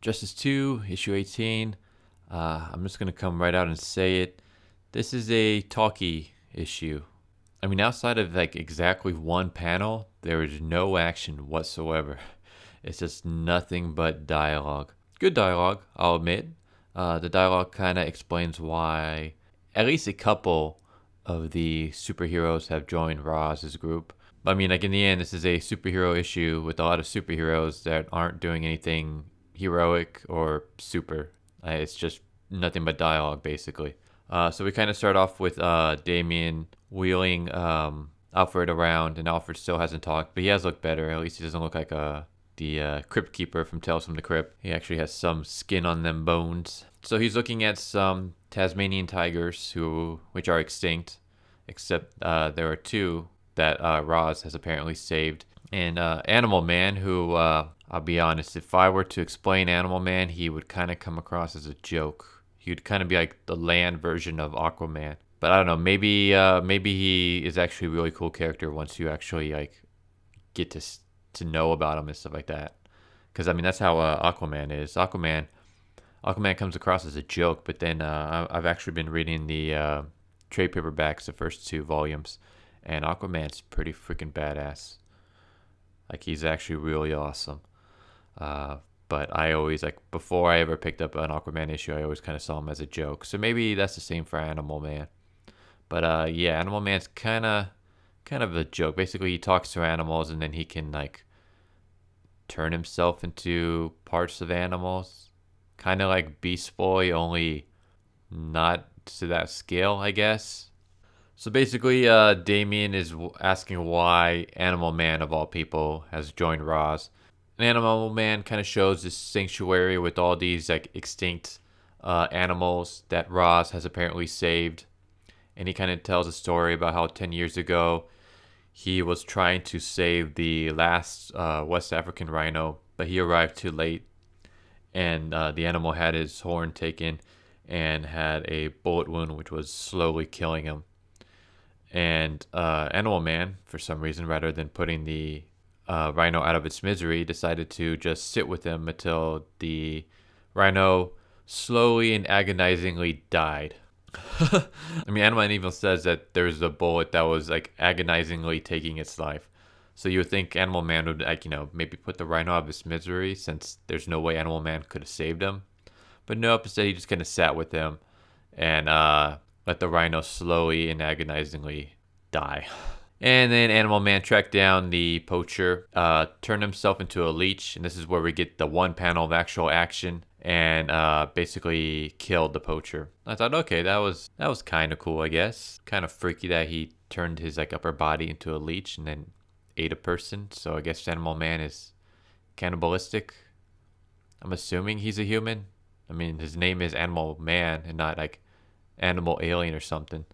Justice 2, issue 18. I'm just going to come right out and say it. This is a talky issue. I mean, outside of like exactly one panel, there is no action whatsoever. It's just nothing but dialogue. Good dialogue, I'll admit. The dialogue kind of explains why at least a couple of the superheroes have joined Roz's group. I mean, like in the end, this is a superhero issue with a lot of superheroes that aren't doing anything heroic or super. It's just nothing but dialogue, basically. So we kind of start off with Damien wheeling Alfred around, and Alfred still hasn't talked, but he has looked better. At least he doesn't look like the Crypt Keeper from Tales from the Crypt. He actually has some skin on them bones. So he's looking at some Tasmanian tigers, which are extinct, except there are two that Roz has apparently saved. And Animal Man, who, I'll be honest, if I were to explain Animal Man, he would kind of come across as a joke. He would kind of be like the land version of Aquaman. But I don't know, maybe he is actually a really cool character once you actually like get to know about him and stuff like that. Because I mean, that's how Aquaman is. Aquaman comes across as a joke, but then I've actually been reading the trade paperbacks, the first two volumes, and Aquaman's pretty freaking badass. Like, he's actually really awesome. But I always, like, before I ever picked up an Aquaman issue, I always kind of saw him as a joke. So maybe that's the same for Animal Man. But yeah, Animal Man's kind of a joke. Basically, he talks to animals, and then he can like turn himself into parts of animals. Kind of like Beast Boy, only not to that scale, I guess. So basically, Damien is asking why Animal Man, of all people, has joined Roz. And Animal Man kind of shows this sanctuary with all these like extinct animals that Roz has apparently saved. And he kind of tells a story about how 10 years ago he was trying to save the last West African rhino, but he arrived too late. And the animal had his horn taken and had a bullet wound which was slowly killing him. And Animal Man, for some reason, rather than putting the rhino out of its misery, decided to just sit with him until the rhino slowly and agonizingly died. I mean, Animal Man even says that there's a bullet that was like agonizingly taking its life. So you would think Animal Man would, like, maybe put the rhino out of his misery, since there's no way Animal Man could have saved him. But nope, instead he just kind of sat with him and let the rhino slowly and agonizingly die. And then Animal Man tracked down the poacher, turned himself into a leech, and this is where we get the one panel of actual action, and basically killed the poacher. I thought, okay, that was kind of cool, I guess. Kind of freaky that he turned his like upper body into a leech and then ate a person. So I guess Animal Man is cannibalistic. I'm assuming he's a human. I mean, his name is Animal Man and not like Animal Alien or something.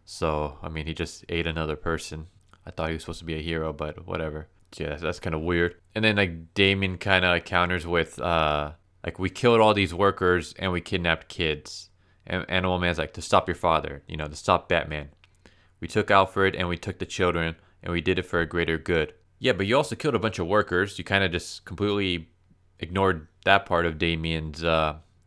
So, I mean, he just ate another person. I thought he was supposed to be a hero, but whatever. Yeah, that's kind of weird. And then like Damien kind of counters with like, we killed all these workers and we kidnapped kids. And Animal Man's like, to stop your father, to stop Batman. We took Alfred and we took the children and we did it for a greater good. Yeah, but you also killed a bunch of workers. You kind of just completely ignored that part of Damien's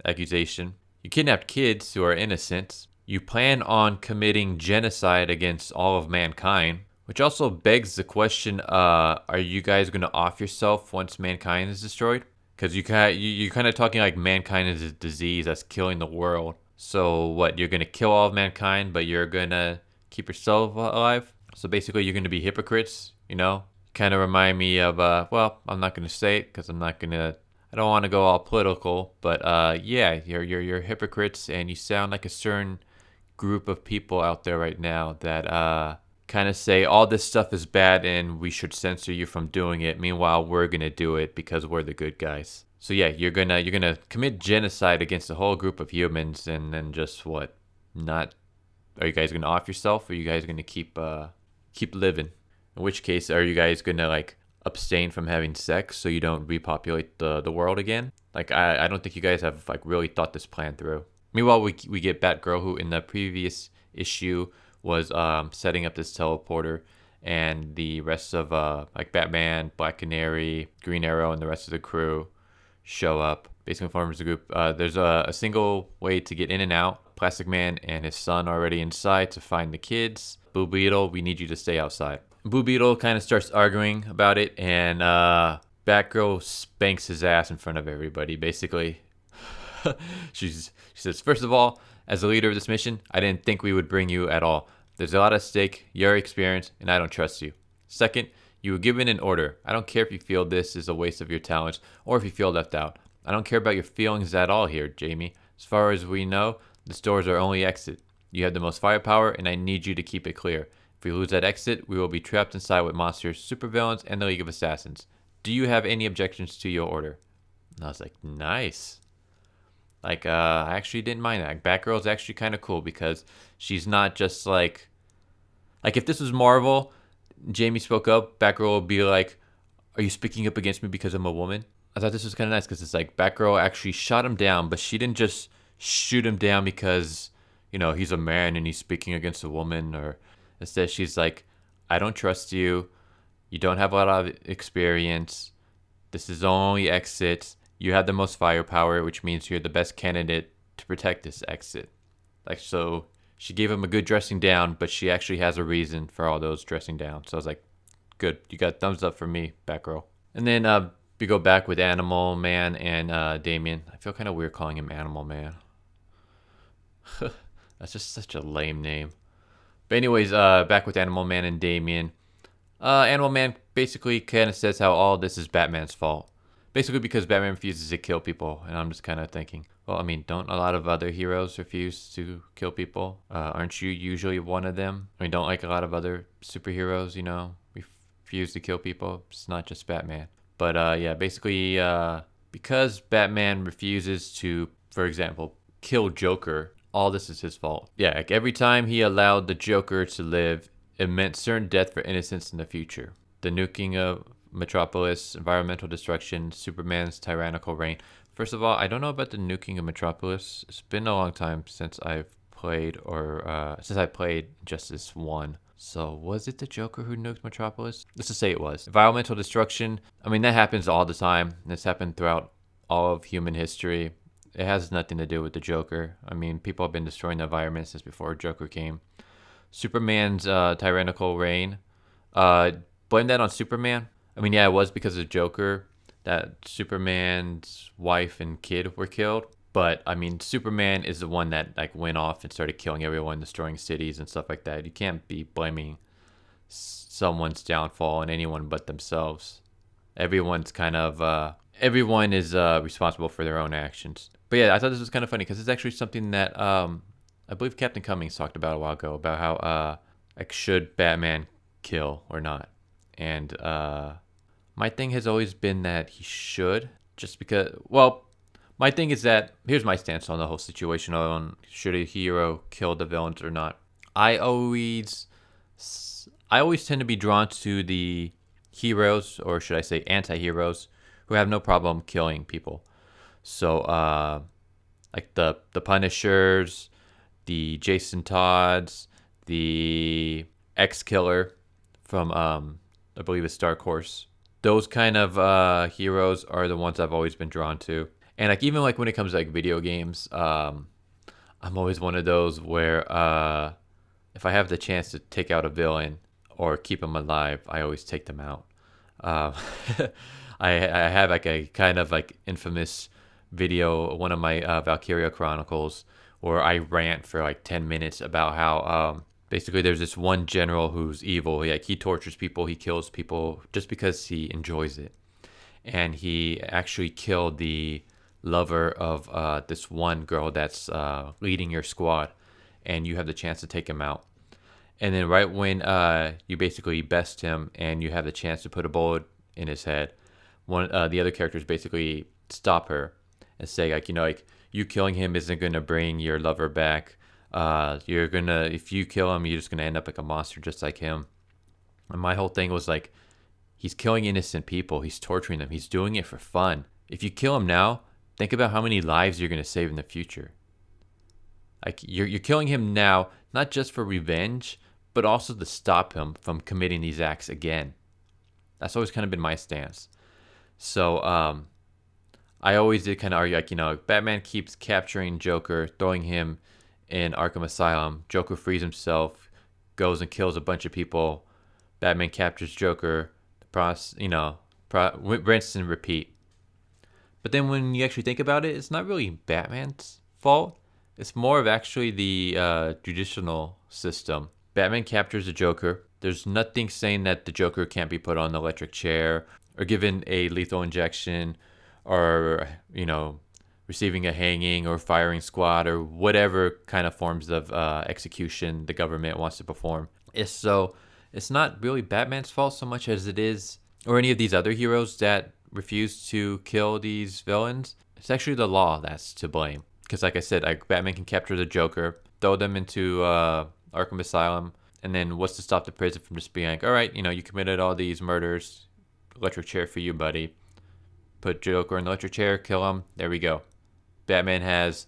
accusation. You kidnapped kids who are innocent. You plan on committing genocide against all of mankind, which also begs the question, are you guys going to off yourself once mankind is destroyed? Because you're kind of talking like mankind is a disease that's killing the world. So what, you're going to kill all of mankind, but you're going to keep yourself alive? So basically you're going to be hypocrites, Kind of remind me of, well, I'm not going to say it because I don't want to go all political, but yeah, you're hypocrites, and you sound like a certain group of people out there right now that kind of say all this stuff is bad and we should censor you from doing it. Meanwhile, we're gonna do it because we're the good guys. So yeah, you're gonna commit genocide against a whole group of humans, and then just what? Not? Are you guys gonna off yourself, or are you guys gonna keep living? In which case, are you guys gonna like abstain from having sex so you don't repopulate the world again? Like, I don't think you guys have like really thought this plan through. Meanwhile, we get Batgirl, who in the previous issue was setting up this teleporter, and the rest of like Batman, Black Canary, Green Arrow, and the rest of the crew show up, basically forms a group. There's a single way to get in and out. Plastic Man and his son are already inside to find the kids. Blue Beetle, we need you to stay outside. Blue Beetle kind of starts arguing about it, and Batgirl spanks his ass in front of everybody, basically. She says, first of all, as the leader of this mission, I didn't think we would bring you at all. There's a lot at stake, your experience, and I don't trust you. Second, you were given an order. I don't care if you feel this is a waste of your talents or if you feel left out. I don't care about your feelings at all here, Jamie. As far as we know, the stores are only exit. You have the most firepower, and I need you to keep it clear. If we lose that exit, we will be trapped inside with monsters, supervillains, and the League of Assassins. Do you have any objections to your order? And I was like, nice. Like, I actually didn't mind that. Batgirl's actually kind of cool because she's not just like if this was Marvel, Jamie spoke up, Batgirl would be like, are you speaking up against me because I'm a woman? I thought this was kind of nice because it's like Batgirl actually shot him down, but she didn't just shoot him down because, he's a man and he's speaking against a woman. Or instead, she's like, I don't trust you. You don't have a lot of experience. This is the only exit. You have the most firepower, which means you're the best candidate to protect this exit. Like, so she gave him a good dressing down, but she actually has a reason for all those dressing down. So I was like, good. You got thumbs up from me, Batgirl. And then we go back with Animal Man and Damian. I feel kind of weird calling him Animal Man. That's just such a lame name. But anyways, back with Animal Man and Damian. Animal Man basically kind of says how all this is Batman's fault. Basically because Batman refuses to kill people. And I'm just kind of thinking, well, I mean, don't a lot of other heroes refuse to kill people? Aren't you usually one of them? I mean, don't like a lot of other superheroes, refuse to kill people? It's not just Batman. But yeah, basically because Batman refuses to, for example, kill Joker, all this is his fault. Yeah, like every time he allowed the Joker to live, it meant certain death for innocence in the future. The nuking of Metropolis, environmental destruction, Superman's tyrannical reign. First of all, I don't know about the nuking of Metropolis. It's been a long time since I've played since I played Justice 1. So was it the Joker who nuked Metropolis? Let's just say it was. Environmental destruction. I mean, that happens all the time. It's happened throughout all of human history. It has nothing to do with the Joker. I mean, people have been destroying the environment since before Joker came. Superman's tyrannical reign. Blame that on Superman. I mean, yeah, it was because of Joker that Superman's wife and kid were killed. But, I mean, Superman is the one that, went off and started killing everyone, destroying cities and stuff like that. You can't be blaming someone's downfall on anyone but themselves. Everyone is responsible for their own actions. But, yeah, I thought this was kind of funny because it's actually something that I believe Captain Cummings talked about a while ago, about how, should Batman kill or not? And my thing has always been that he should, just because, well, my thing is that, here's my stance on the whole situation on should a hero kill the villains or not. I always tend to be drawn to the heroes, or should I say anti-heroes, who have no problem killing people. So, like the Punishers, the Jason Todds, the X-Killer from, I believe it's Dark Horse. Those kind of heroes are the ones I've always been drawn to. And even when it comes to video games, I'm always one of those where if I have the chance to take out a villain or keep them alive, I always take them out. I have a kind of infamous video, one of my Valkyria Chronicles, where I rant for 10 minutes about how basically there's this one general who's evil. He tortures people, he kills people just because he enjoys it. And he actually killed the lover of this one girl that's leading your squad, and you have the chance to take him out. And then right when you basically best him and you have the chance to put a bullet in his head, the other characters basically stop her and say you killing him isn't gonna bring your lover back. If you kill him, you're just gonna end up like a monster just like him. And my whole thing was he's killing innocent people, he's torturing them, he's doing it for fun. If you kill him now, think about how many lives you're gonna save in the future. You're killing him now, not just for revenge, but also to stop him from committing these acts again. That's always kind of been my stance. So I always did kind of argue, like, Batman keeps capturing Joker, throwing him in Arkham Asylum. Joker frees himself, goes and kills a bunch of people. Batman captures Joker. The process, rinse and repeat. But then when you actually think about it, it's not really Batman's fault. It's more of actually the judicial system. Batman captures the Joker. There's nothing saying that the Joker can't be put on an electric chair or given a lethal injection or, receiving a hanging or firing squad or whatever kind of forms of execution the government wants to perform. It's not really Batman's fault so much as it is, or any of these other heroes that refuse to kill these villains. It's actually the law that's to blame. Because like I said, Batman can capture the Joker, throw them into Arkham Asylum, and then what's to stop the prison from just being like, all right, you committed all these murders, electric chair for you, buddy. Put Joker in the electric chair, kill him, there we go. Batman has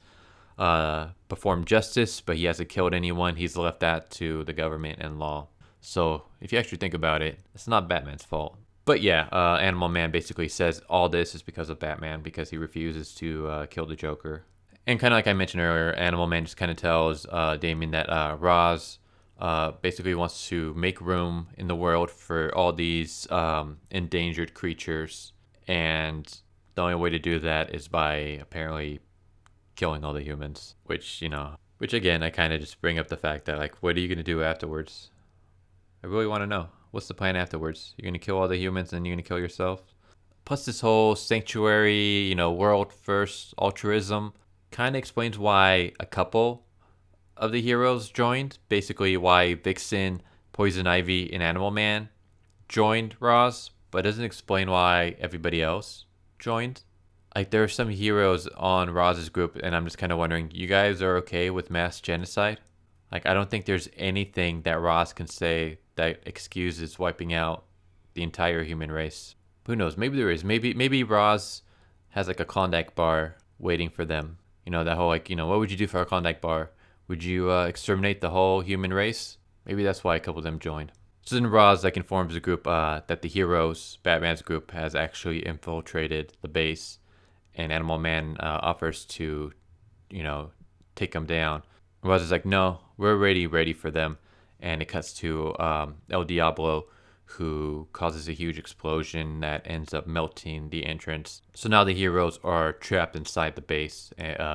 performed justice, but he hasn't killed anyone. He's left that to the government and law. So if you actually think about it, it's not Batman's fault. But yeah, Animal Man basically says all this is because of Batman, because he refuses to kill the Joker. And kind of like I mentioned earlier, Animal Man just kind of tells Damian that Ra's basically wants to make room in the world for all these endangered creatures. And the only way to do that is by apparently killing all the humans. Which again, I kind of just bring up the fact that, like, what are you going to do afterwards? I really want to know. What's the plan afterwards? You're going to kill all the humans and you're going to kill yourself? Plus this whole sanctuary, world first altruism kind of explains why a couple of the heroes joined. Basically why Vixen, Poison Ivy, and Animal Man joined Ra's, but doesn't explain why everybody else joined. Like, there are some heroes on Raz's group, and I'm just kind of wondering, you guys are okay with mass genocide? Like, I don't think there's anything that Raz can say that excuses wiping out the entire human race. Who knows? Maybe there is. Maybe Raz has like a Klondike bar waiting for them. That whole what would you do for a Klondike bar? Would you exterminate the whole human race? Maybe that's why a couple of them joined. So then Raz informs the group that the heroes, Batman's group, has actually infiltrated the base, and Animal Man offers to, take them down. Raz is like, no, we're already ready for them. And it cuts to El Diablo, who causes a huge explosion that ends up melting the entrance. So now the heroes are trapped inside the base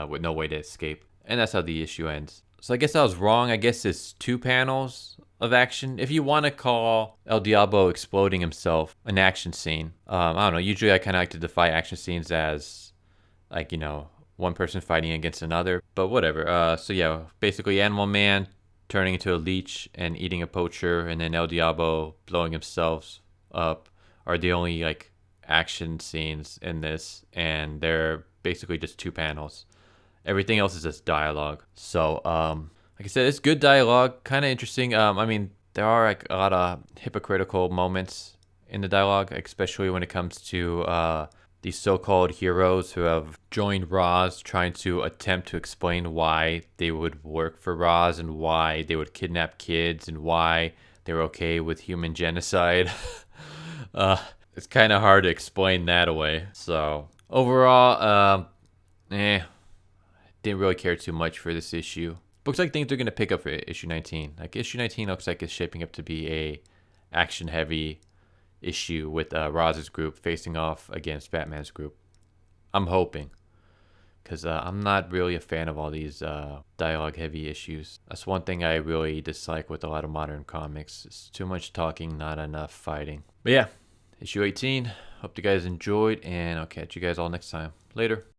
with no way to escape. And that's how the issue ends. So I guess I was wrong. I guess it's 2 panels of action. If you want to call El Diablo exploding himself an action scene, I don't know. Usually I kind of like to define action scenes as, one person fighting against another. But whatever. So yeah, basically Animal Man turning into a leech and eating a poacher, and then El Diablo blowing himself up are the only action scenes in this, and they're basically just 2 panels. Everything else is just dialogue. So like I said, it's good dialogue, kind of interesting. There are a lot of hypocritical moments in the dialogue, especially when it comes to these so-called heroes who have joined Ra's, trying to attempt to explain why they would work for Ra's and why they would kidnap kids and why they're okay with human genocide. It's kind of hard to explain that away. So overall, didn't really care too much for this issue. Looks like things are going to pick up for issue 19. Issue 19 looks like it's shaping up to be a action-heavy issue with Raz's group facing off against Batman's group. I'm hoping, because I'm not really a fan of all these dialogue heavy issues. That's one thing I really dislike with a lot of modern comics. It's too much talking, not enough fighting. But yeah, issue 18. Hope you guys enjoyed, and I'll catch you guys all next time. Later.